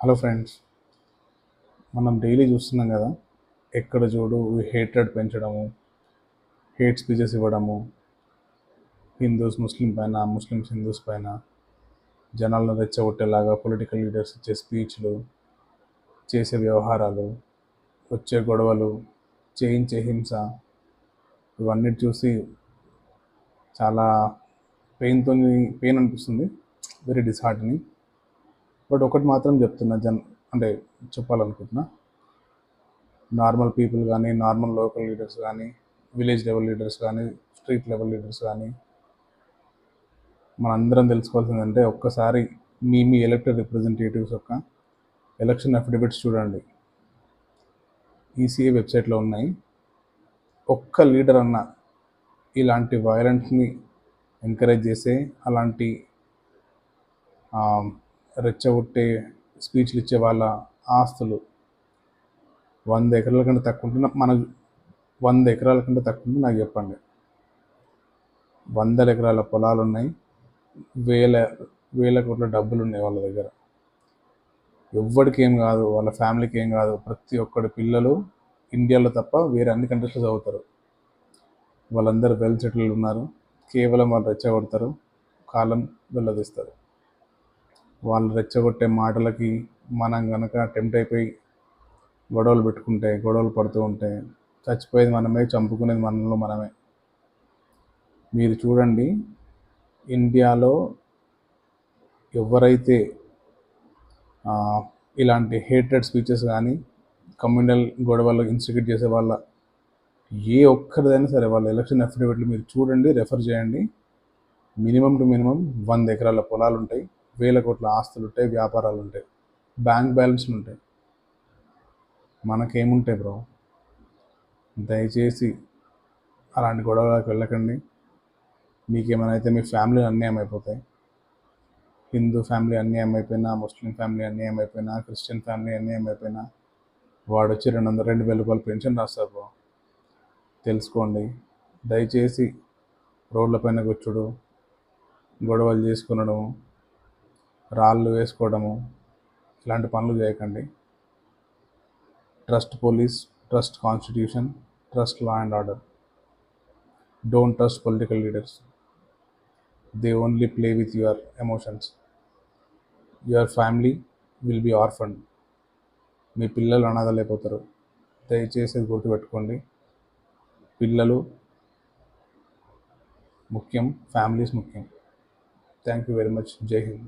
Hello friends, మనం daily చూస్తున్నాం కదా. ఎక్కడ చూడు హేట్రెడ్ పెంచడము, హేట్ స్పీచెస్ ఇవ్వడము, హిందూస్ ముస్లిం పైన, ముస్లిమ్స్ హిందూస్ పైన జనాలను రెచ్చగొట్టేలాగా పొలిటికల్ లీడర్స్ ఇచ్చే స్పీచ్లు, చేసే వ్యవహారాలు, వచ్చే గొడవలు, చేయించే హింస, ఇవన్నీ చూసి చాలా పెయిన్ అనిపిస్తుంది. వెరీ డిస్హార్టనింగ్. బట్ ఒకటి మాత్రం చెప్తున్నా, అంటే చెప్పాలనుకుంటున్నా, నార్మల్ పీపుల్ కానీ, నార్మల్ లోకల్ లీడర్స్ కానీ, విలేజ్ లెవెల్ లీడర్స్ కానీ, స్ట్రీట్ లెవెల్ లీడర్స్ కానీ, మనందరం తెలుసుకోవాల్సిందంటే ఒక్కసారి మీ ఎలక్టెడ్ రిప్రజెంటేటివ్స్ యొక్క ఎలక్షన్ అఫిడవిట్స్ చూడండి. ఈసీఏ వెబ్సైట్లో ఉన్నాయి. ఒక్క లీడర్ అన్న ఇలాంటి వైలెన్స్ని ఎంకరేజ్ చేసే, అలాంటి రెచ్చగొట్టే స్పీచ్లు ఇచ్చే వాళ్ళ ఆస్తులు 100 ఎకరాల కంటే తక్కువ ఉంటే నాకు చెప్పండి. 100 ఎకరాల పొలాలు ఉన్నాయి, వేల కోట్ల డబ్బులు ఉన్నాయి వాళ్ళ దగ్గర. ఎవ్వడికి ఏం కాదు, వాళ్ళ ఫ్యామిలీకి ఏం కాదు. ప్రతి ఒక్కడి పిల్లలు ఇండియాలో తప్ప వేరే అన్ని కంట్రీస్లో చదువుతారు. వాళ్ళందరూ వెల్ సెటిల్డ్ ఉన్నారు. కేవలం వాళ్ళు రెచ్చగొడతారు, కాలం వెళ్ళదీస్తారు. వాళ్ళు రెచ్చగొట్టే మాటలకి మనం కనుక టెంప్ట్ అయిపోయి గొడవలు పడుతూ ఉంటే చచ్చిపోయేది మనమే, చంపుకునేది మనలో మనమే. మీరు చూడండి, ఇండియాలో ఎవరైతే ఇలాంటి హేట్రెడ్ స్పీచెస్ కానీ, కమ్యూనల్ గొడవలు ఇన్స్టిగేట్ చేసే వాళ్ళ ఏ ఒక్కరిదైనా సరే వాళ్ళ ఎలక్షన్ అఫిడవిట్లు మీరు చూడండి, రెఫర్ చేయండి. మినిమం టు మినిమం 100 ఎకరాల పొలాలు ఉంటాయి, వేల కోట్ల ఆస్తులు ఉంటాయి, వ్యాపారాలు ఉంటాయి, బ్యాంక్ బ్యాలెన్స్లు ఉంటాయి. మనకేముంటాయి బ్రో? దయచేసి అలాంటి గొడవలకు వెళ్ళకండి. మీకేమైనా అయితే మీ ఫ్యామిలీ అన్యాయం అయిపోతాయి. హిందూ ఫ్యామిలీ అన్యాయం అయిపోయినా, ముస్లిం ఫ్యామిలీ అన్యాయం అయిపోయినా, క్రిస్టియన్ ఫ్యామిలీ అన్యాయం అయిపోయినా, వాడు వచ్చి 2,000 రూపాయలు పెన్షన్ రాస్తారు బ్రో. తెలుసుకోండి. దయచేసి రోడ్లపైన కూర్చోడు, గొడవలు చేసుకునడము, రాళ్ళు వేసుకోవడము, ఇలాంటి పనులు చేయకండి. Trust police, trust constitution, trust law and order. Don't trust political leaders. They only play with your emotions. Your family will be orphaned. మీ పిల్లలు అనాథలైపోతారు. దయచేసి గుర్తుపెట్టుకోండి. పిల్లలు ముఖ్యం, ఫ్యామిలీస్ ముఖ్యం. Thank you very much. జై హింద్.